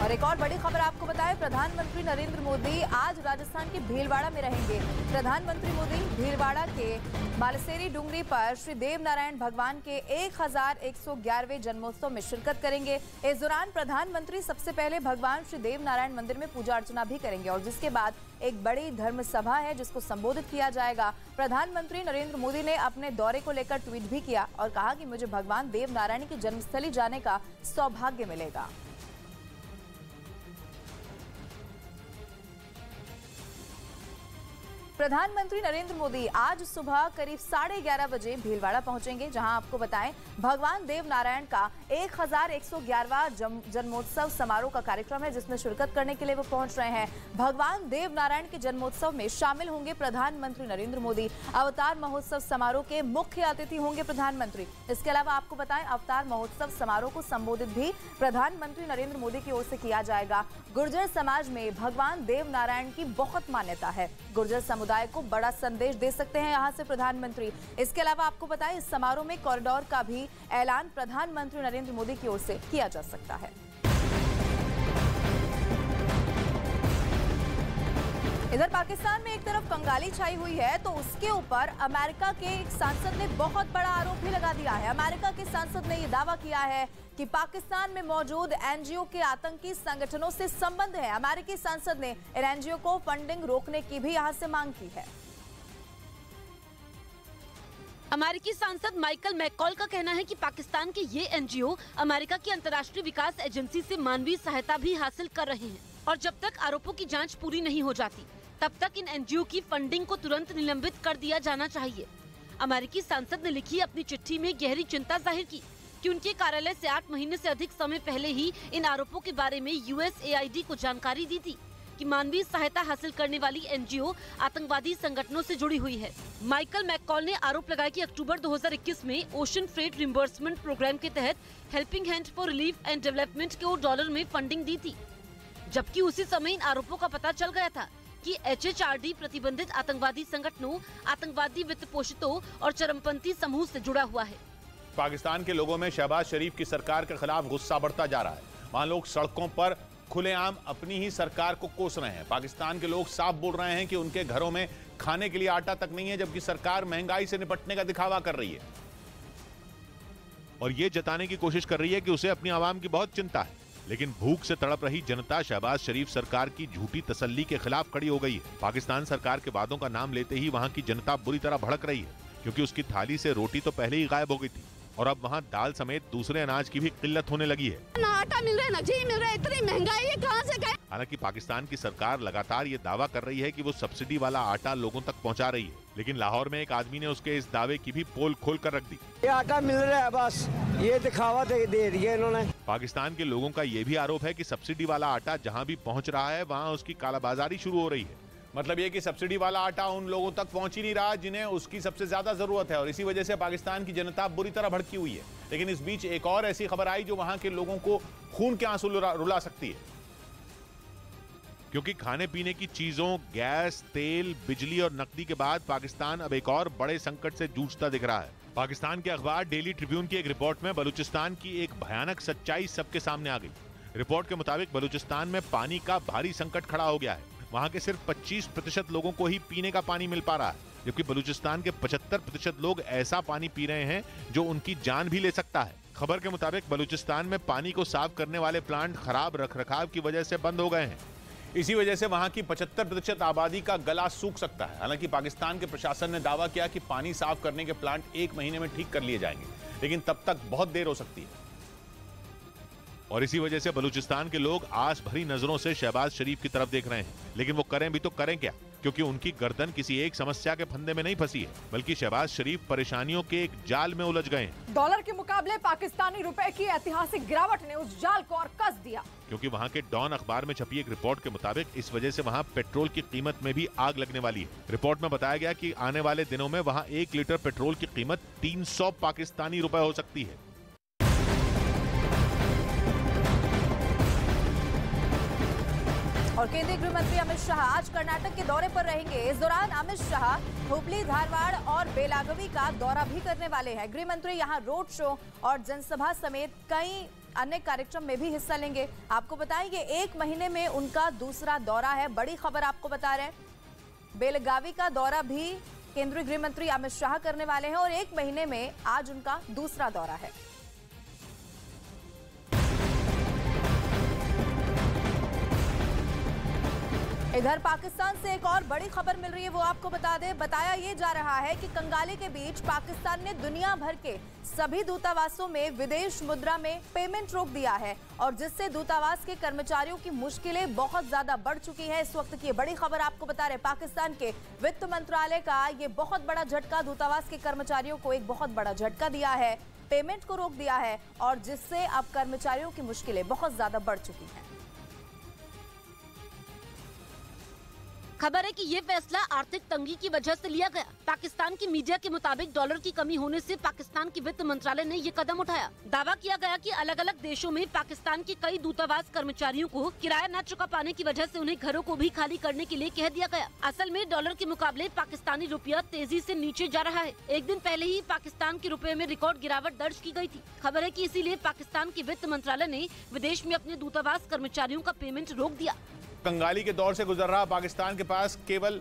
और एक और बड़ी खबर आपको बताएं, प्रधानमंत्री नरेंद्र मोदी आज राजस्थान के भीलवाड़ा में रहेंगे। प्रधानमंत्री मोदी भीलवाड़ा के बालसेरी डूंगरी पर श्री देव नारायण भगवान के 1111वें जन्मोत्सव में शिरकत करेंगे। इस दौरान प्रधानमंत्री सबसे पहले भगवान श्री देव नारायण मंदिर में पूजा अर्चना भी करेंगे और जिसके बाद एक बड़ी धर्म सभा है जिसको संबोधित किया जाएगा। प्रधानमंत्री नरेंद्र मोदी ने अपने दौरे को लेकर ट्वीट भी किया और कहा कि मुझे भगवान देव नारायण की जन्मस्थली जाने का सौभाग्य मिलेगा। प्रधानमंत्री नरेंद्र मोदी आज सुबह करीब 11:30 बजे भीलवाड़ा पहुंचेंगे, जहां आपको बताएं भगवान देव नारायण का 1111वां जन्मोत्सव समारोह का कार्यक्रम है जिसमें शिरकत करने के लिए वो पहुंच रहे हैं। भगवान देव नारायण के जन्मोत्सव में शामिल होंगे प्रधानमंत्री नरेंद्र मोदी। अवतार महोत्सव समारोह के मुख्य अतिथि होंगे प्रधानमंत्री। इसके अलावा आपको बताएं अवतार महोत्सव समारोह को संबोधित भी प्रधानमंत्री नरेंद्र मोदी की ओर से किया जाएगा। गुर्जर समाज में भगवान देव नारायण की बहुत मान्यता है। गुर्जर समुदाय को बड़ा संदेश दे सकते हैं यहां से प्रधानमंत्री। इसके अलावा आपको बताएं इस समारोह में कॉरिडोर का भी ऐलान प्रधानमंत्री नरेंद्र मोदी की ओर से किया जा सकता है। इधर पाकिस्तान में एक तरफ कंगाली छाई हुई है तो उसके ऊपर अमेरिका के एक सांसद ने बहुत बड़ा आरोप भी लगा दिया है। अमेरिका के सांसद ने यह दावा किया है कि पाकिस्तान में मौजूद एनजीओ के आतंकी संगठनों से संबंध है। अमेरिकी सांसद ने इन एनजीओ को फंडिंग रोकने की भी यहां से मांग की है। अमेरिकी सांसद माइकल मैकॉल का कहना है कि पाकिस्तान के ये एनजीओ अमेरिका की अंतर्राष्ट्रीय विकास एजेंसी से मानवीय सहायता भी हासिल कर रहे हैं और जब तक आरोपों की जांच पूरी नहीं हो जाती तब तक इन एनजीओ की फंडिंग को तुरंत निलंबित कर दिया जाना चाहिए। अमेरिकी सांसद ने लिखी अपनी चिट्ठी में गहरी चिंता जाहिर की कि उनके कार्यालय से 8 महीने से अधिक समय पहले ही इन आरोपों के बारे में यूएसएआईडी को जानकारी दी थी कि मानवीय सहायता हासिल करने वाली एनजीओ आतंकवादी संगठनों से जुड़ी हुई है। माइकल मैकॉल ने आरोप लगाया कि अक्टूबर 2021 में ओशन फ्रेट रिम्बर्समेंट प्रोग्राम के तहत helping hand for relief and development को डॉलर में फंडिंग दी थी, जबकि उसी समय इन आरोपों का पता चल गया था कि एचएचआरडी प्रतिबंधित आतंकवादी संगठनों, आतंकवादी वित्त पोषितों और चरमपंथी समूह से जुड़ा हुआ है। पाकिस्तान के लोगों में शहबाज शरीफ की सरकार के खिलाफ गुस्सा बढ़ता जा रहा है। वहाँ लोग सड़कों पर खुलेआम अपनी ही सरकार को कोस रहे हैं। पाकिस्तान के लोग साफ बोल रहे हैं कि उनके घरों में खाने के लिए आटा तक नहीं है, जबकि सरकार महंगाई से निपटने का दिखावा कर रही है और ये जताने की कोशिश कर रही है कि उसे अपनी आवाम की बहुत चिंता है। लेकिन भूख से तड़प रही जनता शहबाज शरीफ सरकार की झूठी तसल्ली के खिलाफ खड़ी हो गई है। पाकिस्तान सरकार के वादों का नाम लेते ही वहाँ की जनता बुरी तरह भड़क रही है, क्योंकि उसकी थाली से रोटी तो पहले ही गायब हो गई थी और अब वहाँ दाल समेत दूसरे अनाज की भी किल्लत होने लगी है। ना आटा मिल रहा है, ना घी मिल रहा है, इतनी महंगाई है, कहाँ से गए? हालांकि पाकिस्तान की सरकार लगातार ये दावा कर रही है कि वो सब्सिडी वाला आटा लोगों तक पहुंचा रही है, लेकिन लाहौर में एक आदमी ने उसके इस दावे की भी पोल खोल कर रख दी। ये आटा मिल रहा है, बस ये दिखावा दे दिया इन्होंने। पाकिस्तान के लोगों का ये भी आरोप है कि सब्सिडी वाला आटा जहाँ भी पहुँच रहा है वहाँ उसकी कालाबाजारी शुरू हो रही है। मतलब ये कि सब्सिडी वाला आटा उन लोगों तक पहुंच ही नहीं रहा जिन्हें उसकी सबसे ज्यादा जरूरत है और इसी वजह से पाकिस्तान की जनता बुरी तरह भड़की हुई है। लेकिन इस बीच एक और ऐसी खबर आई जो वहां के लोगों को खून के आंसू रुला सकती है, क्योंकि खाने पीने की चीजों, गैस, तेल, बिजली और नकदी के बाद पाकिस्तान अब एक और बड़े संकट से जूझता दिख रहा है। पाकिस्तान के अखबार डेली ट्रिब्यून की एक रिपोर्ट में बलूचिस्तान की एक भयानक सच्चाई सबके सामने आ गई। रिपोर्ट के मुताबिक बलूचिस्तान में पानी का भारी संकट खड़ा हो गया है। वहाँ के सिर्फ 25% लोगों को ही पीने का पानी मिल पा रहा है, जबकि बलूचिस्तान के 75% लोग ऐसा पानी पी रहे हैं जो उनकी जान भी ले सकता है। खबर के मुताबिक बलूचिस्तान में पानी को साफ करने वाले प्लांट खराब रखरखाव की वजह से बंद हो गए हैं। इसी वजह से वहाँ की 75% आबादी का गला सूख सकता है। हालांकि पाकिस्तान के प्रशासन ने दावा किया कि पानी साफ करने के प्लांट 1 महीने में ठीक कर लिए जाएंगे, लेकिन तब तक बहुत देर हो सकती है और इसी वजह से बलूचिस्तान के लोग आस भरी नजरों से शहबाज शरीफ की तरफ देख रहे हैं। लेकिन वो करें भी तो करें क्या, क्योंकि उनकी गर्दन किसी एक समस्या के फंदे में नहीं फंसी है, बल्कि शहबाज शरीफ परेशानियों के एक जाल में उलझ गए हैं। डॉलर के मुकाबले पाकिस्तानी रुपए की ऐतिहासिक गिरावट ने उस जाल को और कस दिया, क्योंकि वहाँ के डॉन अखबार में छपी एक रिपोर्ट के मुताबिक इस वजह से वहाँ पेट्रोल की कीमत में भी आग लगने वाली है। रिपोर्ट में बताया गया कि आने वाले दिनों में वहाँ 1 लीटर पेट्रोल की कीमत 300 पाकिस्तानी रुपए हो सकती है। और केंद्रीय गृह मंत्री अमित शाह आज कर्नाटक के दौरे पर रहेंगे। इस दौरान अमित शाह हुबली, धारवाड़ और बेलागवी का दौरा भी करने वाले हैं। गृह मंत्री यहां रोड शो और जनसभा समेत कई अन्य कार्यक्रम में भी हिस्सा लेंगे। आपको बताएं ये 1 महीने में उनका दूसरा दौरा है। बड़ी खबर आपको बता रहे हैं, बेलगावी का दौरा भी केंद्रीय गृह मंत्री अमित शाह करने वाले हैं और 1 महीने में आज उनका दूसरा दौरा है। इधर पाकिस्तान से एक और बड़ी खबर मिल रही है, वो आपको बता दें। बताया ये जा रहा है कि कंगाली के बीच पाकिस्तान ने दुनिया भर के सभी दूतावासों में विदेश मुद्रा में पेमेंट रोक दिया है और जिससे दूतावास के कर्मचारियों की मुश्किलें बहुत ज्यादा बढ़ चुकी है। इस वक्त की बड़ी खबर आपको बता रहे, पाकिस्तान के वित्त मंत्रालय का ये बहुत बड़ा झटका, दूतावास के कर्मचारियों को एक बहुत बड़ा झटका दिया है, पेमेंट को रोक दिया है और जिससे अब कर्मचारियों की मुश्किलें बहुत ज्यादा बढ़ चुकी हैं। खबर है कि ये फैसला आर्थिक तंगी की वजह से लिया गया। पाकिस्तान की मीडिया के मुताबिक डॉलर की कमी होने से पाकिस्तान की वित्त मंत्रालय ने ये कदम उठाया। दावा किया गया कि अलग अलग देशों में पाकिस्तान के कई दूतावास कर्मचारियों को किराया न चुका पाने की वजह से उन्हें घरों को भी खाली करने के लिए कह दिया गया। असल में डॉलर के मुकाबले पाकिस्तानी रुपया तेजी से नीचे जा रहा है। एक दिन पहले ही पाकिस्तान के रुपए में रिकॉर्ड गिरावट दर्ज की गई थी। खबर है कि इसीलिए पाकिस्तान के वित्त मंत्रालय ने विदेश में अपने दूतावास कर्मचारियों का पेमेंट रोक दिया। कंगाली के दौर से गुजर रहा पाकिस्तान के पास केवल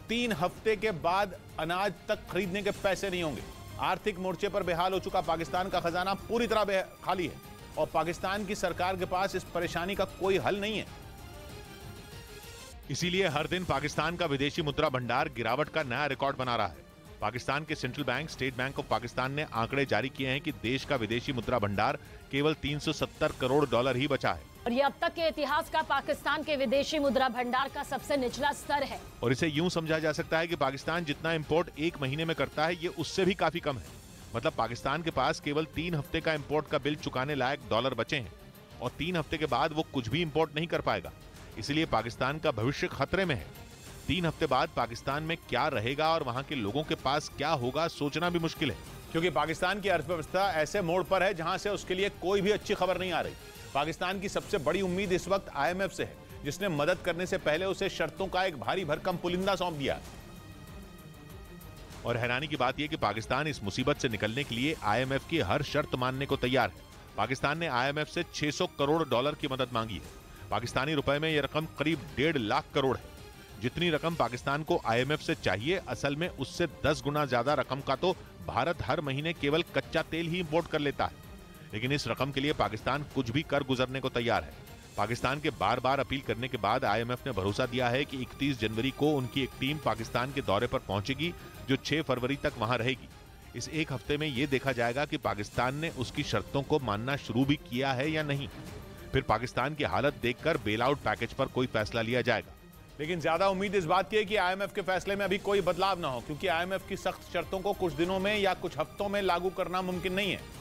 3 हफ्ते के बाद अनाज तक खरीदने के पैसे नहीं होंगे। आर्थिक मोर्चे पर बेहाल हो चुका पाकिस्तान का खजाना पूरी तरह खाली है और पाकिस्तान की सरकार के पास इस परेशानी का कोई हल नहीं है। इसीलिए हर दिन पाकिस्तान का विदेशी मुद्रा भंडार गिरावट का नया रिकॉर्ड बना रहा है। पाकिस्तान के central bank state bank of Pakistan ने आंकड़े जारी किए हैं कि देश का विदेशी मुद्रा भंडार केवल 370 करोड़ डॉलर ही बचा है और ये अब तक के इतिहास का पाकिस्तान के विदेशी मुद्रा भंडार का सबसे निचला स्तर है। और इसे यूं समझा जा सकता है कि पाकिस्तान जितना इंपोर्ट 1 महीने में करता है, ये उससे भी काफी कम है। मतलब पाकिस्तान के पास केवल 3 हफ्ते का इंपोर्ट का बिल चुकाने लायक डॉलर बचे हैं और 3 हफ्ते के बाद वो कुछ भी इंपोर्ट नहीं कर पाएगा। इसलिए पाकिस्तान का भविष्य खतरे में है। 3 हफ्ते बाद पाकिस्तान में क्या रहेगा और वहां के लोगों के पास क्या होगा, सोचना भी मुश्किल है, क्योंकि पाकिस्तान की अर्थव्यवस्था ऐसे मोड़ पर है जहां से उसके लिए कोई भी अच्छी खबर नहीं आ रही। पाकिस्तान की सबसे बड़ी उम्मीद इस वक्त IMF से है, जिसने मदद करने से पहले उसे शर्तों का एक भारी भरकम पुलिंदा सौंप दिया। और हैरानी की बात यह कि पाकिस्तान इस मुसीबत से निकलने के लिए IMF की हर शर्त मानने को तैयार है। पाकिस्तान ने IMF से 600 करोड़ डॉलर की मदद मांगी है। पाकिस्तानी रुपए में यह रकम करीब 1.5 लाख करोड़ है। जितनी रकम पाकिस्तान को IMF से चाहिए, असल में उससे 10 गुना ज्यादा रकम का तो भारत हर महीने केवल कच्चा तेल ही इंपोर्ट कर लेता है। लेकिन इस रकम के लिए पाकिस्तान कुछ भी कर गुजरने को तैयार है। पाकिस्तान के बार बार अपील करने के बाद IMF ने भरोसा दिया है कि 31 जनवरी को उनकी एक टीम पाकिस्तान के दौरे पर पहुंचेगी, जो 6 फरवरी तक वहां रहेगी। इस एक हफ्ते में यह देखा जाएगा कि पाकिस्तान ने उसकी शर्तों को मानना शुरू भी किया है या नहीं। फिर पाकिस्तान की हालत देखकर बेल आउट पैकेज पर कोई फैसला लिया जाएगा। लेकिन ज्यादा उम्मीद इस बात की है कि IMF के फैसले में अभी कोई बदलाव ना हो, क्योंकि IMF की सख्त शर्तों को कुछ दिनों में या कुछ हफ्तों में लागू करना मुमकिन नहीं है।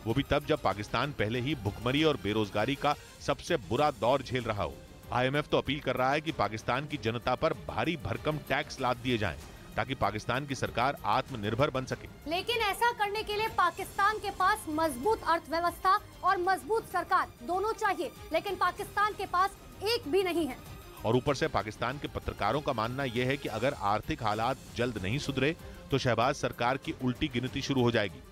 वो भी तब जब पाकिस्तान पहले ही भुखमरी और बेरोजगारी का सबसे बुरा दौर झेल रहा हो। IMF तो अपील कर रहा है कि पाकिस्तान की जनता पर भारी भरकम टैक्स लाद दिए जाएं, ताकि पाकिस्तान की सरकार आत्मनिर्भर बन सके। लेकिन ऐसा करने के लिए पाकिस्तान के पास मजबूत अर्थव्यवस्था और मजबूत सरकार दोनों चाहिए, लेकिन पाकिस्तान के पास एक भी नहीं है। और ऊपर से पाकिस्तान के पत्रकारों का मानना यह है कि अगर आर्थिक हालात जल्द नहीं सुधरे तो शहबाज सरकार की उल्टी गिनती शुरू हो जाएगी।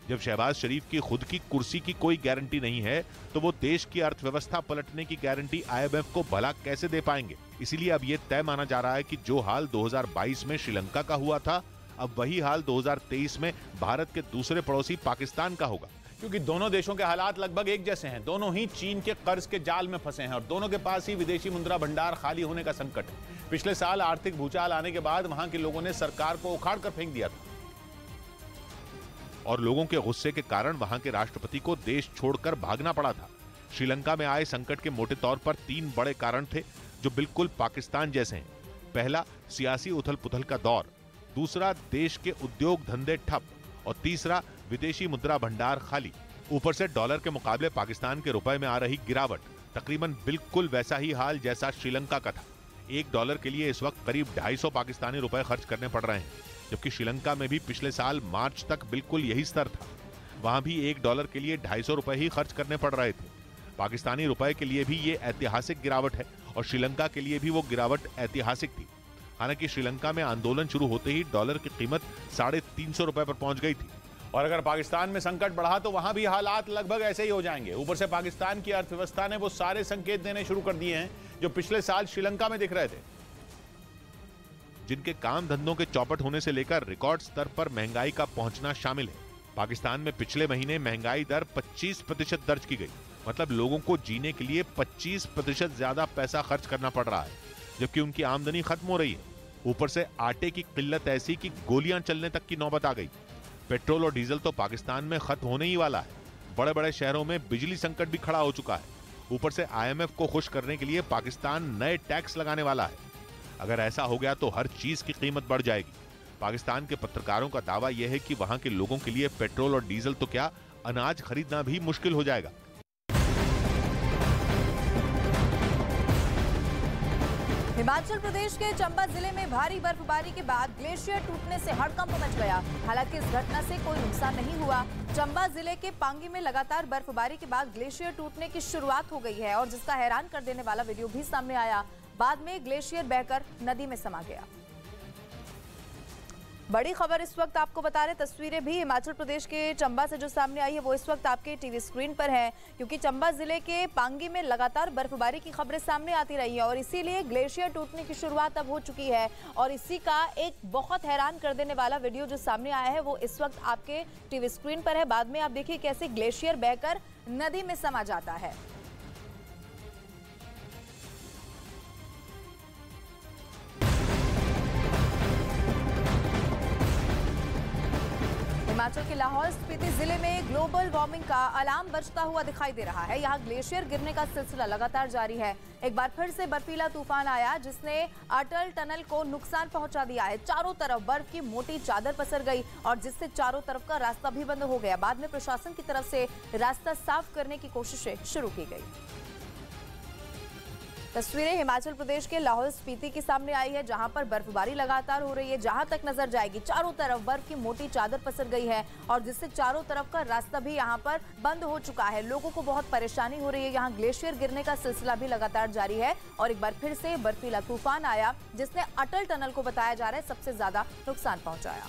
जब शहबाज शरीफ की खुद की कुर्सी की कोई गारंटी नहीं है, तो वो देश की अर्थव्यवस्था पलटने की गारंटी IMF को भला कैसे दे पाएंगे। इसीलिए अब यह तय माना जा रहा है कि जो हाल 2022 में श्रीलंका का हुआ था, अब वही हाल 2023 में भारत के दूसरे पड़ोसी पाकिस्तान का होगा। क्योंकि दोनों देशों के हालात लगभग एक जैसे हैं। दोनों ही चीन के कर्ज के जाल में फंसे हैं और दोनों के पास ही विदेशी मुद्रा भंडार खाली होने का संकट है। पिछले साल आर्थिक भूचाल आने के बाद वहां के लोगों ने सरकार को उखाड़ कर फेंक दिया था और लोगों के गुस्से के कारण वहां के राष्ट्रपति को देश छोड़कर भागना पड़ा था। श्रीलंका में आए संकट के मोटे तौर पर 3 बड़े कारण थे, जो बिल्कुल पाकिस्तान जैसे हैं। पहला, सियासी उथल पुथल का दौर। दूसरा, देश के उद्योग धंधे ठप। और तीसरा, विदेशी मुद्रा भंडार खाली। ऊपर से डॉलर के मुकाबले पाकिस्तान के रुपए में आ रही गिरावट। तकरीबन बिल्कुल वैसा ही हाल जैसा श्रीलंका का था। $1 के लिए इस वक्त करीब 250 पाकिस्तानी रुपए खर्च करने पड़ रहे हैं, जबकि श्रीलंका में भी पिछले साल मार्च तक बिल्कुल यही स्तर था। वहां भी $1 के लिए 250 रुपए ही खर्च करने पड़ रहे थे। पाकिस्तानी रुपए के लिए भी ये ऐतिहासिक गिरावट है और श्रीलंका के लिए भी वो गिरावट ऐतिहासिक थी। हालांकि श्रीलंका में आंदोलन शुरू होते ही डॉलर की कीमत 350 रुपए पर पहुंच गई थी। और अगर पाकिस्तान में संकट बढ़ा तो वहां भी हालात लगभग ऐसे ही हो जाएंगे। ऊपर से पाकिस्तान की अर्थव्यवस्था ने वो सारे संकेत देने शुरू कर दिए हैं जो पिछले साल श्रीलंका में दिख रहे थे, जिनके काम धंधों के चौपट होने से लेकर रिकॉर्ड स्तर पर महंगाई का पहुंचना शामिल है। पाकिस्तान में पिछले महीने महंगाई दर 25% दर्ज की गई। मतलब लोगों को जीने के लिए 25% ज्यादा पैसा खर्च करना पड़ रहा है, जबकि उनकी आमदनी खत्म हो रही है। ऊपर से आटे की किल्लत ऐसी कि गोलियां चलने तक की नौबत आ गई। पेट्रोल और डीजल तो पाकिस्तान में खत्म होने ही वाला है। बड़े बड़े शहरों में बिजली संकट भी खड़ा हो चुका है। ऊपर से IMF को खुश करने के लिए पाकिस्तान नए टैक्स लगाने वाला है। अगर ऐसा हो गया तो हर चीज की कीमत बढ़ जाएगी। पाकिस्तान के पत्रकारों का दावा यह है कि वहां के लोगों के लिए पेट्रोल और डीजल तो क्या, अनाज खरीदना भी मुश्किल हो जाएगा। हिमाचल प्रदेश के चंबा जिले में भारी बर्फबारी के बाद ग्लेशियर टूटने से हड़कंप मच गया। हालांकि इस घटना से कोई नुकसान नहीं हुआ। चंबा जिले के पांगी में लगातार बर्फबारी के बाद ग्लेशियर टूटने की शुरुआत हो गई है और जिसका हैरान कर देने वाला वीडियो भी सामने आया। बाद में ग्लेशियर बहकर नदी में समा गया। बड़ी खबर इस वक्त आपको बता रहे, तस्वीरें भी हिमाचल प्रदेश के चंबा से जो सामने आई है वो इस वक्त आपके टीवी स्क्रीन पर है, क्योंकि चंबा जिले के पांगी में लगातार बर्फबारी की खबरें सामने आती रही है और इसीलिए ग्लेशियर टूटने की शुरुआत अब हो चुकी है। और इसी का एक बहुत हैरान कर देने वाला वीडियो जो सामने आया है वो इस वक्त आपके टीवी स्क्रीन पर है। बाद में आप देखिए कैसे ग्लेशियर बहकर नदी में समा जाता है। हिमाचल के लाहौल स्पीति जिले में ग्लोबल वार्मिंग का अलार्म बजता हुआ दिखाई दे रहा है। यहाँ ग्लेशियर गिरने का सिलसिला लगातार जारी है। एक बार फिर से बर्फीला तूफान आया जिसने अटल टनल को नुकसान पहुंचा दिया है। चारों तरफ बर्फ की मोटी चादर पसर गई और जिससे चारों तरफ का रास्ता भी बंद हो गया। बाद में प्रशासन की तरफ से रास्ता साफ करने की कोशिशें शुरू की गई। तस्वीरें हिमाचल प्रदेश के लाहौल स्पीति के सामने आई है, जहां पर बर्फबारी लगातार हो रही है। जहां तक नजर जाएगी चारों तरफ बर्फ की मोटी चादर पसर गई है और जिससे चारों तरफ का रास्ता भी यहां पर बंद हो चुका है। लोगों को बहुत परेशानी हो रही है। यहां ग्लेशियर गिरने का सिलसिला भी लगातार जारी है और एक बार फिर से बर्फीला तूफान आया जिसने अटल टनल को बताया जा रहा है सबसे ज्यादा नुकसान पहुंचाया।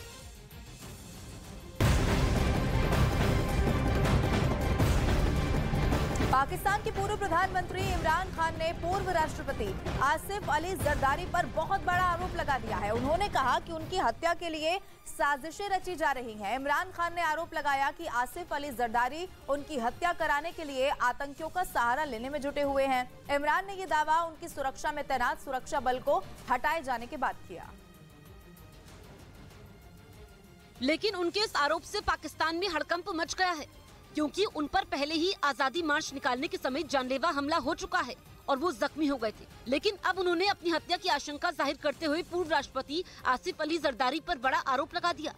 पाकिस्तान के पूर्व प्रधानमंत्री इमरान खान ने पूर्व राष्ट्रपति आसिफ अली जरदारी पर बहुत बड़ा आरोप लगा दिया है। उन्होंने कहा कि उनकी हत्या के लिए साजिशें रची जा रही हैं। इमरान खान ने आरोप लगाया कि आसिफ अली जरदारी उनकी हत्या कराने के लिए आतंकियों का सहारा लेने में जुटे हुए हैं। इमरान ने यह दावा उनकी सुरक्षा में तैनात सुरक्षा बल को हटाए जाने के बाद किया। लेकिन उनके इस आरोप से पाकिस्तान में हड़कंप मच गया है, क्योंकि उन पर पहले ही आजादी मार्च निकालने के समय जानलेवा हमला हो चुका है और वो जख्मी हो गए थे। लेकिन अब उन्होंने अपनी हत्या की आशंका जाहिर करते हुए पूर्व राष्ट्रपति आसिफ अली जरदारी पर बड़ा आरोप लगा दिया।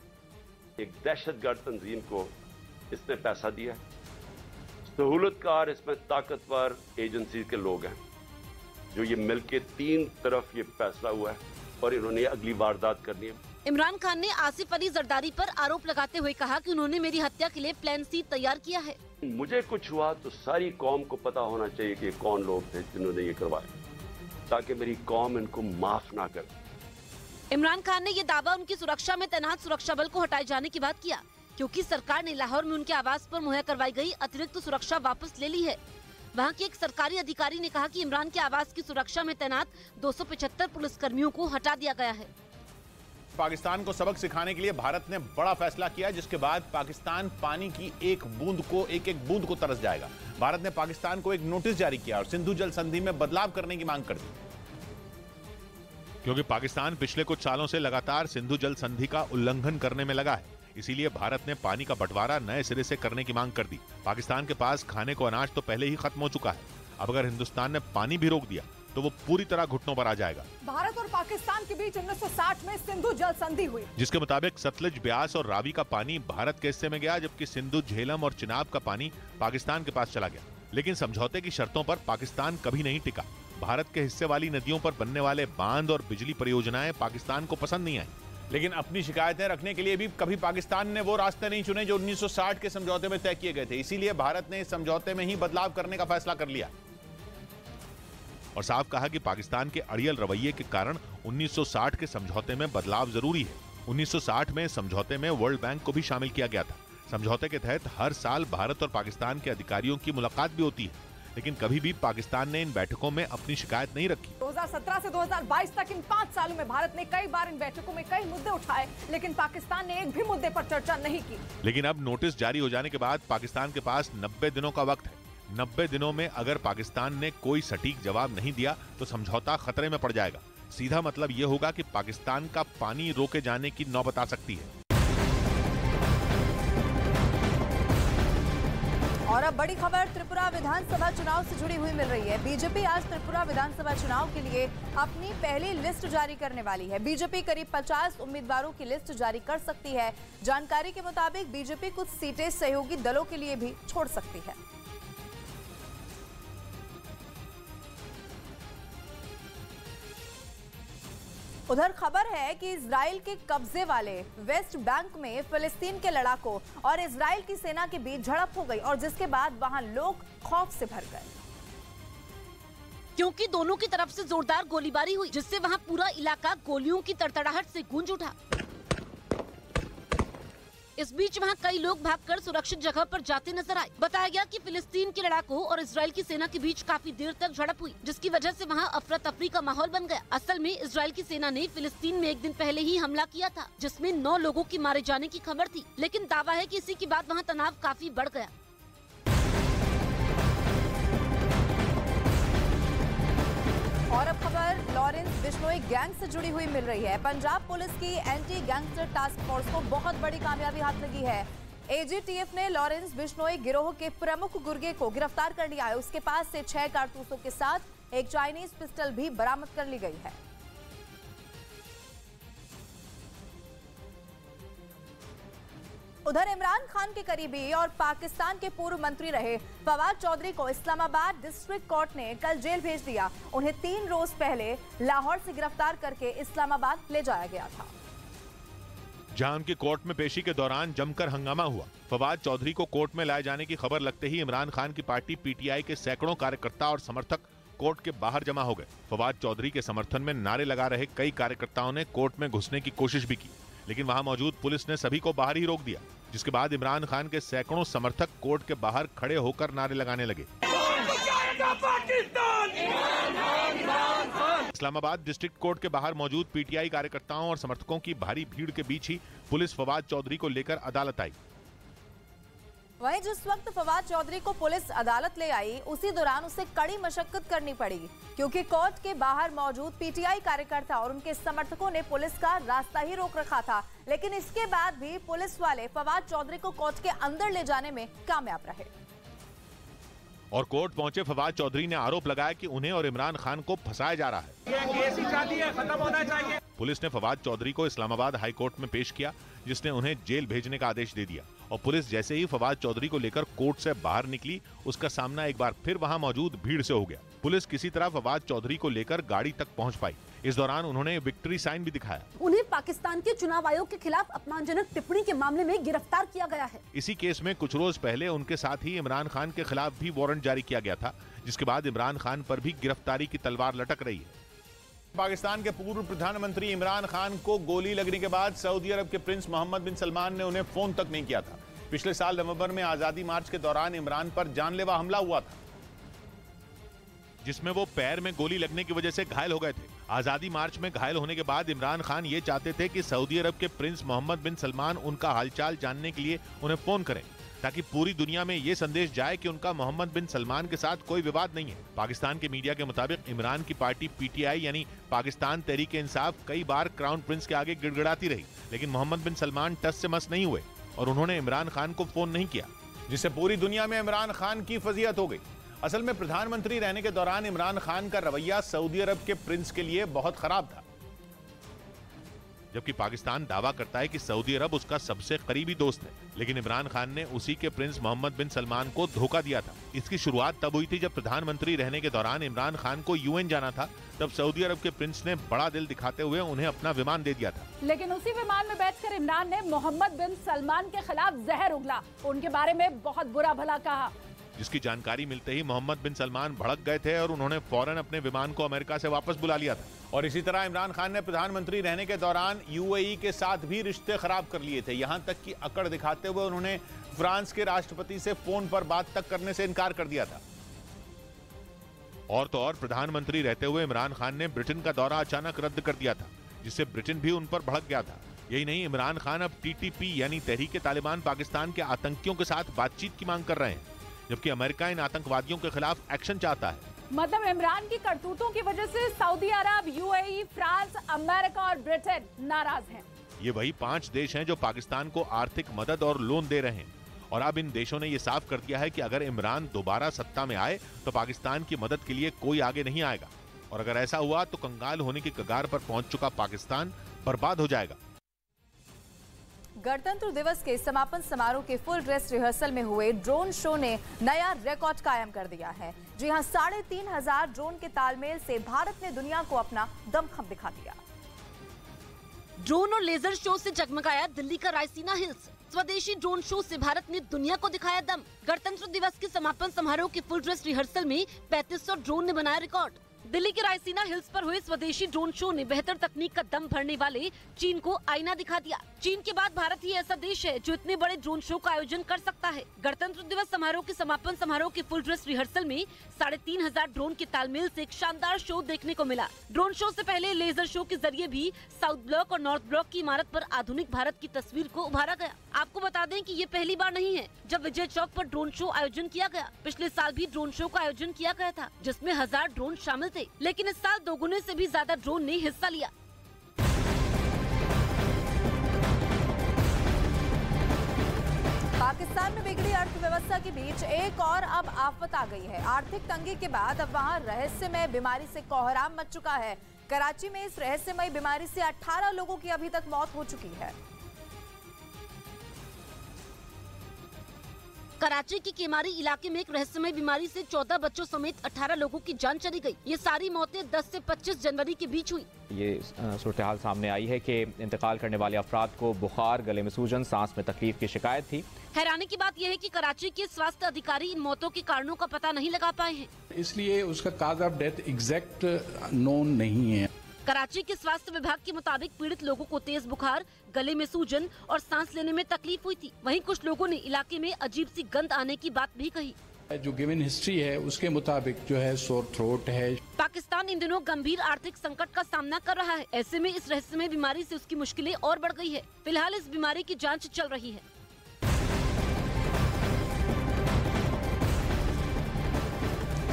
एक दहशतगर्द तंजीम को इसने पैसा दिया। सहूलतकार इसमें ताकतवर एजेंसी के लोग हैं जो ये मिलके तीन तरफ ये फैसला हुआ है और इन्होंने अगली वारदात करनी है। इमरान खान ने आसिफ अली जरदारी पर आरोप लगाते हुए कहा कि उन्होंने मेरी हत्या के लिए प्लान सी तैयार किया है। मुझे कुछ हुआ तो सारी कौम को पता होना चाहिए कि कौन लोग थे जिन्होंने ये करवाया, ताकि मेरी कौम इनको माफ ना करे। इमरान खान ने ये दावा उनकी सुरक्षा में तैनात सुरक्षा बल को हटाए जाने की बात किया, क्योंकि सरकार ने लाहौर में उनके आवास पर मुहैया करवाई गई अतिरिक्त सुरक्षा वापस ले ली है। वहाँ के एक सरकारी अधिकारी ने कहा कि इमरान के आवास की सुरक्षा में तैनात 275 पुलिसकर्मियों को हटा दिया गया है। पाकिस्तान को सबक सिखाने के लिए भारत ने बड़ा फैसला किया, जिसके बाद पाकिस्तान पानी की एक एक बूंद को तरस जाएगा। भारत ने पाकिस्तान को एक नोटिस जारी किया और सिंधु जल संधि में बदलाव करने की मांग कर दी, क्योंकि पाकिस्तान पिछले कुछ सालों से लगातार सिंधु जल संधि का उल्लंघन करने में लगा है। इसीलिए भारत ने पानी का बंटवारा नए सिरे से करने की मांग कर दी। पाकिस्तान के पास खाने को अनाज तो पहले ही खत्म हो चुका है। अब अगर हिंदुस्तान ने पानी भी रोक दिया तो वो पूरी तरह घुटनों पर आ जाएगा। भारत और पाकिस्तान के बीच 1960 में सिंधु जल संधि हुई, जिसके मुताबिक सतलुज, ब्यास और रावी का पानी भारत के हिस्से में गया, जबकि सिंधु, झेलम और चिनाब का पानी पाकिस्तान के पास चला गया। लेकिन समझौते की शर्तों पर पाकिस्तान कभी नहीं टिका। भारत के हिस्से वाली नदियों पर बनने वाले बांध और बिजली परियोजनाएं पाकिस्तान को पसंद नहीं आई। लेकिन अपनी शिकायतें रखने के लिए भी कभी पाकिस्तान ने वो रास्ते नहीं चुने जो 1960 के समझौते में तय किए गए थे। इसीलिए भारत ने इस समझौते में ही बदलाव करने का फैसला कर लिया और साफ कहा कि पाकिस्तान के अड़ियल रवैये के कारण 1960 के समझौते में बदलाव जरूरी है। 1960 में समझौते में वर्ल्ड बैंक को भी शामिल किया गया था। समझौते के तहत हर साल भारत और पाकिस्तान के अधिकारियों की मुलाकात भी होती है, लेकिन कभी भी पाकिस्तान ने इन बैठकों में अपनी शिकायत नहीं रखी। 2017 से 2022 तक इन 5 सालों में भारत ने कई बार इन बैठकों में कई मुद्दे उठाए, लेकिन पाकिस्तान ने एक भी मुद्दे पर चर्चा नहीं की। लेकिन अब नोटिस जारी हो जाने के बाद पाकिस्तान के पास 90 दिनों का वक्त है। 90 दिनों में अगर पाकिस्तान ने कोई सटीक जवाब नहीं दिया तो समझौता खतरे में पड़ जाएगा। सीधा मतलब ये होगा कि पाकिस्तान का पानी रोके जाने की नौबत आ सकती है। और अब बड़ी खबर त्रिपुरा विधानसभा चुनाव से जुड़ी हुई मिल रही है। बीजेपी आज त्रिपुरा विधानसभा चुनाव के लिए अपनी पहली लिस्ट जारी करने वाली है। बीजेपी करीब 50 उम्मीदवारों की लिस्ट जारी कर सकती है। जानकारी के मुताबिक बीजेपी कुछ सीटें सहयोगी दलों के लिए भी छोड़ सकती है। उधर खबर है कि इजराइल के कब्जे वाले वेस्ट बैंक में फिलिस्तीन के लड़ाकों और इजराइल की सेना के बीच झड़प हो गई और जिसके बाद वहां लोग खौफ से भर गए, क्योंकि दोनों की तरफ से जोरदार गोलीबारी हुई, जिससे वहां पूरा इलाका गोलियों की तड़तड़ाहट से गूंज उठा। इस बीच वहां कई लोग भागकर सुरक्षित जगह पर जाते नजर आए। बताया गया कि फिलिस्तीन के लड़ाकों और इजराइल की सेना के बीच काफी देर तक झड़प हुई, जिसकी वजह से वहां अफरा तफरी का माहौल बन गया। असल में इजराइल की सेना ने फिलिस्तीन में एक दिन पहले ही हमला किया था, जिसमें 9 लोगों की मारे जाने की खबर थी, लेकिन दावा है कि इसी के बाद वहां तनाव काफी बढ़ गया। और अब खबर लॉरेंस बिश्नोई गैंग से जुड़ी हुई मिल रही है। पंजाब पुलिस की एंटी गैंगस्टर टास्क फोर्स को बहुत बड़ी कामयाबी हाथ लगी है। एजीटीएफ ने लॉरेंस बिश्नोई गिरोह के प्रमुख गुर्गे को गिरफ्तार कर लिया है। उसके पास से 6 कारतूसों के साथ एक चाइनीज पिस्टल भी बरामद कर ली गई है। उधर इमरान खान के करीबी और पाकिस्तान के पूर्व मंत्री रहे फवाद चौधरी को इस्लामाबाद डिस्ट्रिक्ट कोर्ट ने कल जेल भेज दिया। उन्हें 3 रोज पहले लाहौर से गिरफ्तार करके इस्लामाबाद ले जाया गया था, जहां उनकी कोर्ट में पेशी के दौरान जमकर हंगामा हुआ। फवाद चौधरी को कोर्ट में लाए जाने की खबर लगते ही इमरान खान की पार्टी पीटीआई के सैकड़ों कार्यकर्ता और समर्थक कोर्ट के बाहर जमा हो गए। फवाद चौधरी के समर्थन में नारे लगा रहे कई कार्यकर्ताओं ने कोर्ट में घुसने की कोशिश भी की, लेकिन वहां मौजूद पुलिस ने सभी को बाहर ही रोक दिया, जिसके बाद इमरान खान के सैकड़ों समर्थक कोर्ट के बाहर खड़े होकर नारे लगाने लगे। इस्लामाबाद डिस्ट्रिक्ट कोर्ट के बाहर मौजूद पीटीआई कार्यकर्ताओं और समर्थकों की भारी भीड़ के बीच ही पुलिस फवाद चौधरी को लेकर अदालत आई। वहीं जिस वक्त फवाद चौधरी को पुलिस अदालत ले आई, उसी दौरान उसे कड़ी मशक्कत करनी पड़ी, क्योंकि कोर्ट के बाहर मौजूद पीटीआई कार्यकर्ता और उनके समर्थकों ने पुलिस का रास्ता ही रोक रखा था। लेकिन इसके बाद भी पुलिस वाले फवाद चौधरी को कोर्ट के अंदर ले जाने में कामयाब रहे। और कोर्ट पहुंचे फवाद चौधरी ने आरोप लगाया कि उन्हें और इमरान खान को फंसाया जा रहा है। खत्म होना चाहिए। पुलिस ने फवाद चौधरी को इस्लामाबाद हाई कोर्ट में पेश किया, जिसने उन्हें जेल भेजने का आदेश दे दिया। और पुलिस जैसे ही फवाद चौधरी को लेकर कोर्ट से बाहर निकली, उसका सामना एक बार फिर वहां मौजूद भीड़ से हो गया। पुलिस किसी तरह फवाद चौधरी को लेकर गाड़ी तक पहुंच पाई। इस दौरान उन्होंने विक्ट्री साइन भी दिखाया। उन्हें पाकिस्तान के चुनाव आयोग के खिलाफ अपमानजनक टिप्पणी के मामले में गिरफ्तार किया गया है। इसी केस में कुछ रोज पहले उनके साथ ही इमरान खान के खिलाफ भी वारंट जारी किया गया था, जिसके बाद इमरान खान पर भी गिरफ्तारी की तलवार लटक रही है। पाकिस्तान के पूर्व प्रधानमंत्री इमरान खान को गोली लगने के बाद सऊदी अरब के प्रिंस मोहम्मद बिन सलमान ने उन्हें फोन तक नहीं किया था। पिछले साल नवंबर में आजादी मार्च के दौरान इमरान पर जानलेवा हमला हुआ था, जिसमें वो पैर में गोली लगने की वजह से घायल हो गए थे। आजादी मार्च में घायल होने के बाद इमरान खान ये चाहते थे कि सऊदी अरब के प्रिंस मोहम्मद बिन सलमान उनका हालचाल जानने के लिए उन्हें फोन करें, ताकि पूरी दुनिया में ये संदेश जाए कि उनका मोहम्मद बिन सलमान के साथ कोई विवाद नहीं है। पाकिस्तान के मीडिया के मुताबिक इमरान की पार्टी पीटीआई यानी पाकिस्तान तहरीक इंसाफ कई बार क्राउन प्रिंस के आगे गिड़गिड़ाती रही, लेकिन मोहम्मद बिन सलमान टस से मस नहीं हुए और उन्होंने इमरान खान को फोन नहीं किया, जिससे पूरी दुनिया में इमरान खान की फजीहत हो गई। असल में प्रधानमंत्री रहने के दौरान इमरान खान का रवैया सऊदी अरब के प्रिंस के लिए बहुत खराब था। जबकि पाकिस्तान दावा करता है कि सऊदी अरब उसका सबसे करीबी दोस्त है। लेकिन इमरान खान ने उसी के प्रिंस मोहम्मद बिन सलमान को धोखा दिया था। इसकी शुरुआत तब हुई थी जब प्रधानमंत्री रहने के दौरान इमरान खान को यूएन जाना था। तब सऊदी अरब के प्रिंस ने बड़ा दिल दिखाते हुए उन्हें अपना विमान दे दिया था। लेकिन उसी विमान में बैठकर इमरान ने मोहम्मद बिन सलमान के खिलाफ जहर उगला, उनके बारे में बहुत बुरा भला कहा, जिसकी जानकारी मिलते ही मोहम्मद बिन सलमान भड़क गए थे और उन्होंने फौरन अपने विमान को अमेरिका से वापस बुला लिया था। और इसी तरह इमरान खान ने प्रधानमंत्री रहने के दौरान यूएई के साथ भी रिश्ते खराब कर लिए थे। यहां तक कि अकड़ दिखाते हुए उन्होंने फ्रांस के राष्ट्रपति से फोन पर बात तक करने से इनकार कर दिया था। और तो और प्रधानमंत्री रहते हुए इमरान खान ने ब्रिटेन का दौरा अचानक रद्द कर दिया था, जिससे ब्रिटेन भी उन पर भड़क गया था। यही नहीं, इमरान खान अब टीटीपी यानी तहरीक तालिबान पाकिस्तान के आतंकियों के साथ बातचीत की मांग कर रहे हैं, जबकि अमेरिका इन आतंकवादियों के खिलाफ एक्शन चाहता है। मतलब इमरान की करतूतों की वजह से सऊदी अरब, यूएई, फ्रांस, अमेरिका और ब्रिटेन नाराज हैं। ये वही 5 देश हैं जो पाकिस्तान को आर्थिक मदद और लोन दे रहे हैं। और अब इन देशों ने ये साफ कर दिया है कि अगर इमरान दोबारा सत्ता में आए तो पाकिस्तान की मदद के लिए कोई आगे नहीं आएगा। और अगर ऐसा हुआ तो कंगाल होने की कगार पर पहुंच चुका पाकिस्तान बर्बाद हो जाएगा। गणतंत्र दिवस के समापन समारोह के फुल ड्रेस रिहर्सल में हुए ड्रोन शो ने नया रिकॉर्ड कायम कर दिया है। जी हां, 3500 ड्रोन के तालमेल से भारत ने दुनिया को अपना दमखम दिखा दिया। ड्रोन और लेजर शो से जगमगाया दिल्ली का रायसीना हिल्स। स्वदेशी ड्रोन शो से भारत ने दुनिया को दिखाया दम। गणतंत्र दिवस के समापन समारोह के फुल ड्रेस रिहर्सल में 3500 ड्रोन ने बनाया रिकॉर्ड। दिल्ली के रायसीना हिल्स पर हुए स्वदेशी ड्रोन शो ने बेहतर तकनीक का दम भरने वाले चीन को आईना दिखा दिया। चीन के बाद भारत ही ऐसा देश है जो इतने बड़े ड्रोन शो का आयोजन कर सकता है। गणतंत्र दिवस समारोह के समापन समारोह के फुल ड्रेस रिहर्सल में 3500 ड्रोन के तालमेल से एक शानदार शो देखने को मिला। ड्रोन शो से पहले लेजर शो के जरिए भी साउथ ब्लॉक और नॉर्थ ब्लॉक की इमारत पर आधुनिक भारत की तस्वीर को उभारा गया। आपको बता दें कि ये पहली बार नहीं है जब विजय चौक पर ड्रोन शो आयोजन किया गया। पिछले साल भी ड्रोन शो का आयोजन किया गया था, जिसमें 1000 ड्रोन शामिल थे, लेकिन इस साल दोगुने से भी ज्यादा ड्रोन ने हिस्सा लिया। पाकिस्तान में बिगड़ी अर्थव्यवस्था के बीच एक और अब आफत आ गई है। आर्थिक तंगी के बाद अब वहां रहस्यमय बीमारी से कोहराम मच चुका है। कराची में इस रहस्यमय बीमारी से 18 लोगों की अभी तक मौत हो चुकी है। कराची के केमारी इलाके में एक रहस्यमय बीमारी से 14 बच्चों समेत 18 लोगों की जान चली गई। ये सारी मौतें 10 से 25 जनवरी के बीच हुई। ये सूरत-ए-हाल सामने आई है कि इंतकाल करने वाले अफराद को बुखार, गले में सूजन, सांस में तकलीफ की शिकायत थी। हैरानी की बात यह है कि कराची के स्वास्थ्य अधिकारी इन मौतों के कारणों का पता नहीं लगा पाए हैं, इसलिए उसका cause of death exact known नहीं है। कराची के स्वास्थ्य विभाग के मुताबिक पीड़ित लोगों को तेज बुखार, गले में सूजन और सांस लेने में तकलीफ हुई थी। वहीं कुछ लोगों ने इलाके में अजीब सी गंध आने की बात भी कही। जो गिवन हिस्ट्री है उसके मुताबिक जो है सोर थ्रोट है। पाकिस्तान इन दिनों गंभीर आर्थिक संकट का सामना कर रहा है। ऐसे में इस रहस्यमय बीमारी से उसकी मुश्किलें और बढ़ गई है। फिलहाल इस बीमारी की जांच चल रही है।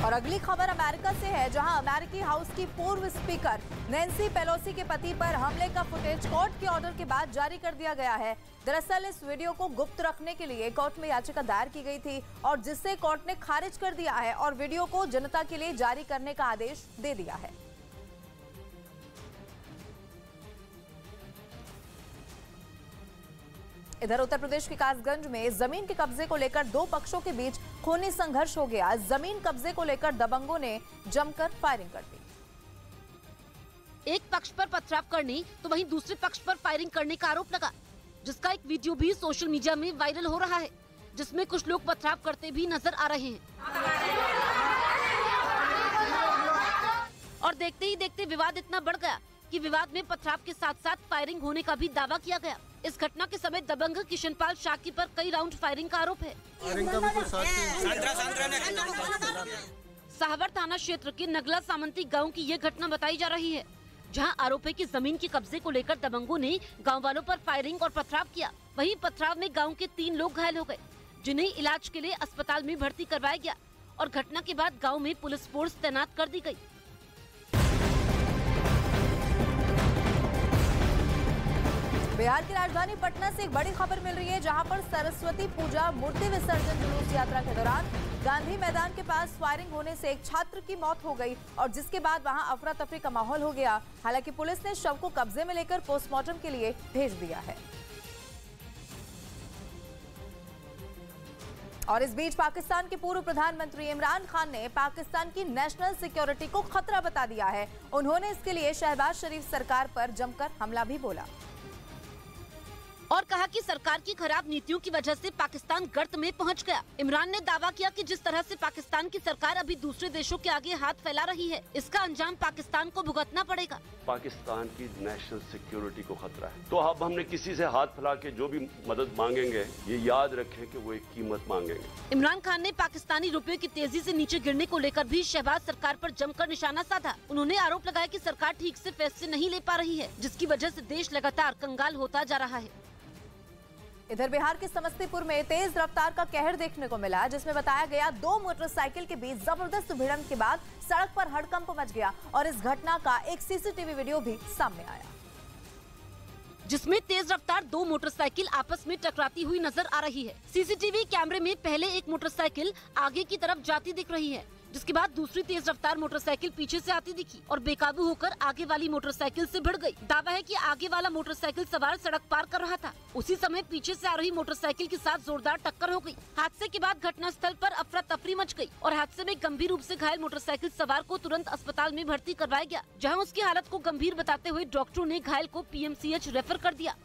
और अगली खबर अमेरिका से है, जहां अमेरिकी हाउस की पूर्व स्पीकर नैन्सी पेलोसी के पति पर हमले का फुटेज कोर्ट के ऑर्डर के बाद जारी कर दिया गया है। दरअसल इस वीडियो को गुप्त रखने के लिए कोर्ट में याचिका दायर की गई थी और जिसे कोर्ट ने खारिज कर दिया है और वीडियो को जनता के लिए जारी करने का आदेश दे दिया है। इधर उत्तर प्रदेश के कासगंज में जमीन के कब्जे को लेकर दो पक्षों के बीच खूनी संघर्ष हो गया। जमीन कब्जे को लेकर दबंगों ने जमकर फायरिंग कर दी। एक पक्ष पर पथराव करने तो वहीं दूसरे पक्ष पर फायरिंग करने का आरोप लगा, जिसका एक वीडियो भी सोशल मीडिया में वायरल हो रहा है, जिसमें कुछ लोग पथराव करते भी नजर आ रहे हैं। और देखते ही देखते विवाद इतना बढ़ गया कि विवाद में पथराव के साथ साथ फायरिंग होने का भी दावा किया गया। इस घटना के समय दबंग किशनपाल शाकी पर कई राउंड फायरिंग का आरोप है। साहवर थाना क्षेत्र के नगला सामंती गांव की ये घटना बताई जा रही है, जहां आरोपी की जमीन के कब्जे को लेकर दबंगों ने गांव वालों पर फायरिंग और पथराव किया। वहीं पथराव में गांव के 3 लोग घायल हो गए, जिन्हें इलाज के लिए अस्पताल में भर्ती करवाया गया और घटना के बाद गाँव में पुलिस फोर्स तैनात कर दी गयी। बिहार की राजधानी पटना से एक बड़ी खबर मिल रही है, जहां पर सरस्वती पूजा मूर्ति विसर्जन जुलूस यात्रा के दौरान गांधी मैदान के पास फायरिंग होने से एक छात्र की मौत हो गई और जिसके बाद वहां अफरा तफरी का माहौल हो गया। हालांकि पुलिस ने शव को कब्जे में लेकर पोस्टमार्टम के लिए भेज दिया है। और इस बीच पाकिस्तान के पूर्व प्रधानमंत्री इमरान खान ने पाकिस्तान की नेशनल सिक्योरिटी को खतरा बता दिया है। उन्होंने इसके लिए शहबाज शरीफ सरकार पर जमकर हमला भी बोला और कहा कि सरकार की खराब नीतियों की वजह से पाकिस्तान गर्त में पहुंच गया। इमरान ने दावा किया कि जिस तरह से पाकिस्तान की सरकार अभी दूसरे देशों के आगे हाथ फैला रही है, इसका अंजाम पाकिस्तान को भुगतना पड़ेगा। पाकिस्तान की नेशनल सिक्योरिटी को खतरा है, तो अब हमने किसी से हाथ फैला के जो भी मदद मांगेंगे, ये याद रखें कि वो एक कीमत मांगेंगे। इमरान खान ने पाकिस्तानी रुपये की तेजी से नीचे गिरने को लेकर भी शहबाज सरकार पर जमकर निशाना साधा। उन्होंने आरोप लगाया कि सरकार ठीक से फैसले नहीं ले पा रही है, जिसकी वजह से देश लगातार कंगाल होता जा रहा है। इधर बिहार के समस्तीपुर में तेज रफ्तार का कहर देखने को मिला, जिसमें बताया गया 2 मोटरसाइकिल के बीच जबरदस्त भिड़ंत के बाद सड़क पर हड़कंप मच गया और इस घटना का एक सीसीटीवी वीडियो भी सामने आया, जिसमें तेज रफ्तार 2 मोटरसाइकिल आपस में टकराती हुई नजर आ रही है। सीसीटीवी कैमरे में पहले एक मोटरसाइकिल आगे की तरफ जाती दिख रही है, जिसके बाद दूसरी तेज रफ्तार मोटरसाइकिल पीछे से आती दिखी और बेकाबू होकर आगे वाली मोटरसाइकिल से भिड़ गई। दावा है कि आगे वाला मोटरसाइकिल सवार सड़क पार कर रहा था, उसी समय पीछे से आ रही मोटरसाइकिल के साथ जोरदार टक्कर हो गई। हादसे के बाद घटनास्थल पर अफरा तफरी मच गई और हादसे में गंभीर रूप से घायल मोटरसाइकिल सवार को तुरंत अस्पताल में भर्ती करवाया गया, जहाँ उसकी हालत को गंभीर बताते हुए डॉक्टरों ने घायल को PMCH रेफर कर दिया।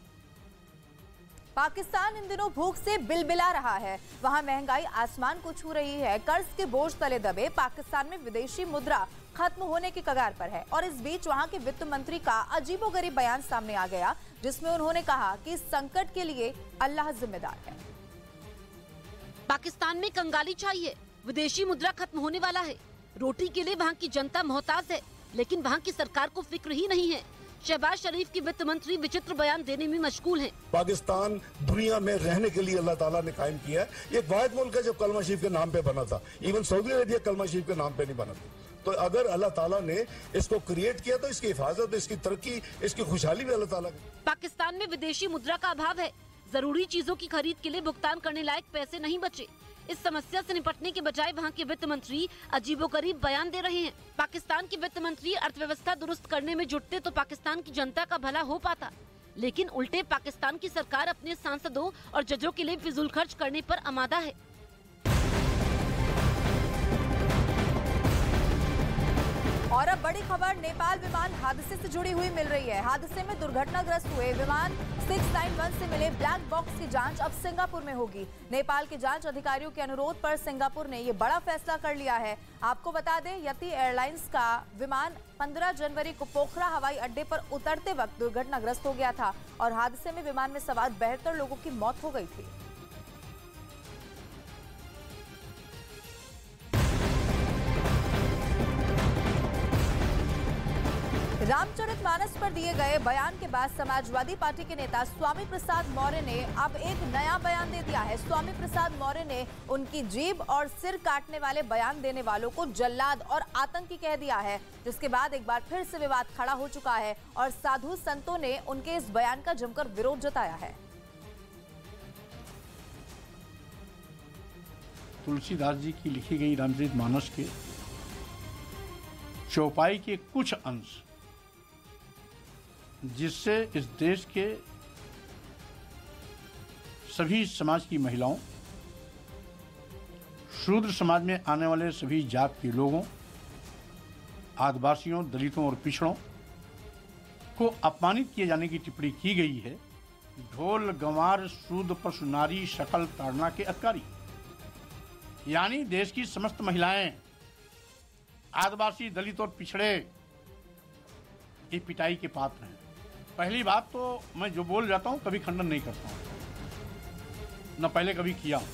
पाकिस्तान इन दिनों भूख से बिलबिला रहा है। वहां महंगाई आसमान को छू रही है। कर्ज के बोझ तले दबे पाकिस्तान में विदेशी मुद्रा खत्म होने की कगार पर है और इस बीच वहां के वित्त मंत्री का अजीबोगरीब बयान सामने आ गया, जिसमें उन्होंने कहा कि इस संकट के लिए अल्लाह जिम्मेदार है। पाकिस्तान में कंगाली चाहिए, विदेशी मुद्रा खत्म होने वाला है, रोटी के लिए वहाँ की जनता मोहताज है, लेकिन वहाँ की सरकार को फिक्र ही नहीं है। शहबाज शरीफ की वित्त मंत्री विचित्र बयान देने में मशगूल हैं। पाकिस्तान दुनिया में रहने के लिए अल्लाह ताला ने कायम किया है। ये वाहिद मुल्क है जो कलमा शरीफ के नाम पे बना था। इवन सऊदी अरेबिया कलमा शरीफ के नाम पे नहीं बना था। तो अगर अल्लाह ताला ने इसको क्रिएट किया तो इसकी हिफाजत, इसकी तरक्की, इसकी खुशहाली भी अल्लाह ताला की। पाकिस्तान में विदेशी मुद्रा का अभाव है, जरूरी चीजों की खरीद के लिए भुगतान करने लायक पैसे नहीं बचे। इस समस्या से निपटने के बजाय वहाँ के वित्त मंत्री अजीबोगरीब बयान दे रहे हैं। पाकिस्तान के वित्त मंत्री अर्थव्यवस्था दुरुस्त करने में जुटते तो पाकिस्तान की जनता का भला हो पाता, लेकिन उल्टे पाकिस्तान की सरकार अपने सांसदों और जजों के लिए फिजूल खर्च करने पर आमादा है। और अब बड़ी खबर नेपाल विमान हादसे से जुड़ी हुई मिल रही है। हादसे में दुर्घटनाग्रस्त हुए विमान 691 से मिले ब्लैक बॉक्स की जांच अब सिंगापुर में होगी। नेपाल के जांच अधिकारियों के अनुरोध पर सिंगापुर ने ये बड़ा फैसला कर लिया है। आपको बता दें, यति एयरलाइंस का विमान 15 जनवरी को पोखरा हवाई अड्डे पर उतरते वक्त दुर्घटनाग्रस्त हो गया था और हादसे में विमान में सवार 72 लोगों की मौत हो गई थी। रामचरितमानस पर दिए गए बयान के बाद समाजवादी पार्टी के नेता स्वामी प्रसाद मौर्य ने अब एक नया बयान दे दिया है। स्वामी प्रसाद मौर्य ने उनकी जीभ और सिर काटने वाले बयान देने वालों को जल्लाद और आतंकी कह दिया है, जिसके बाद एक बार फिर से विवाद खड़ा हो चुका है और साधु संतों ने उनके इस बयान का जमकर विरोध जताया है। तुलसीदास जी की लिखी गई रामचरितमानस के चौपाई के कुछ अंश जिससे इस देश के सभी समाज की महिलाओं, शूद्र समाज में आने वाले सभी जात के लोगों, आदिवासियों, दलितों और पिछड़ों को अपमानित किए जाने की टिप्पणी की गई है। ढोल गंवार शूद्र पशु नारी शकल ताड़ना के अधिकारी, यानी देश की समस्त महिलाएं, आदिवासी, दलित और पिछड़े ये पिटाई के पात्र हैं। पहली बात तो मैं जो बोल जाता हूं कभी खंडन नहीं करता हूं, न पहले कभी किया हूं।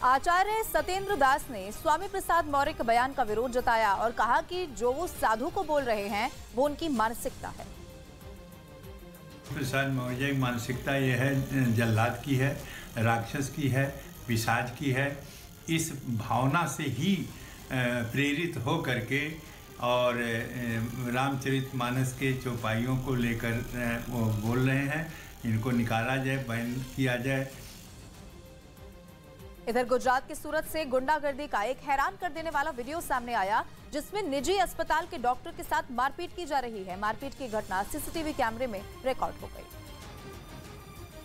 आचार्य सत्येंद्र दास ने स्वामी प्रसाद मौर्य के बयान का विरोध जताया और कहा कि जो वो साधु को बोल रहे हैं वो उनकी मानसिकता है। प्रसाद मौर्य की मानसिकता ये है, जल्लाद की है, राक्षस की है, पिशाच की है। इस भावना से ही प्रेरित हो करके और रामचरितमानस के चौपाइयों को लेकर वो बोल रहे हैं। इनको निकाला जाए, बैन किया जाए। इधर गुजरात के सूरत से गुंडागर्दी का एक हैरान कर देने वाला वीडियो सामने आया, जिसमें निजी अस्पताल के डॉक्टर के साथ मारपीट की जा रही है। मारपीट की घटना सीसीटीवी कैमरे में रिकॉर्ड हो गई।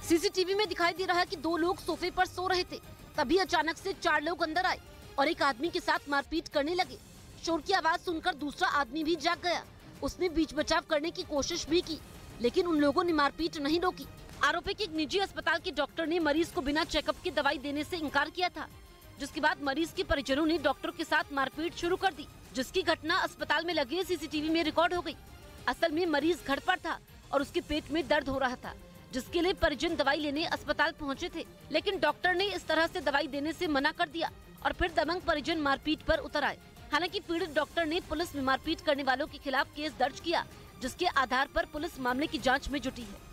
सीसीटीवी में दिखाई दे रहा है कि दो लोग सोफे पर सो रहे थे, तभी अचानक से 4 लोग अंदर आए और एक आदमी के साथ मारपीट करने लगे। शोर की आवाज सुनकर दूसरा आदमी भी जाग गया। उसने बीच बचाव करने की कोशिश भी की, लेकिन उन लोगों ने मारपीट नहीं रोकी। आरोपी के एक निजी अस्पताल के डॉक्टर ने मरीज को बिना चेकअप की दवाई देने से इनकार किया था, जिसके बाद मरीज के परिजनों ने डॉक्टर के साथ मारपीट शुरू कर दी, जिसकी घटना अस्पताल में लगे सीसीटीवी में रिकॉर्ड हो गई। असल में मरीज घर पर था और उसके पेट में दर्द हो रहा था, जिसके लिए परिजन दवाई लेने अस्पताल पहुंचे थे, लेकिन डॉक्टर ने इस तरह से दवाई देने से मना कर दिया और फिर दबंग परिजन मारपीट पर उतर आए। हालांकि पीड़ित डॉक्टर ने पुलिस में मारपीट करने वालों के खिलाफ केस दर्ज किया, जिसके आधार पर पुलिस मामले की जांच में जुटी है।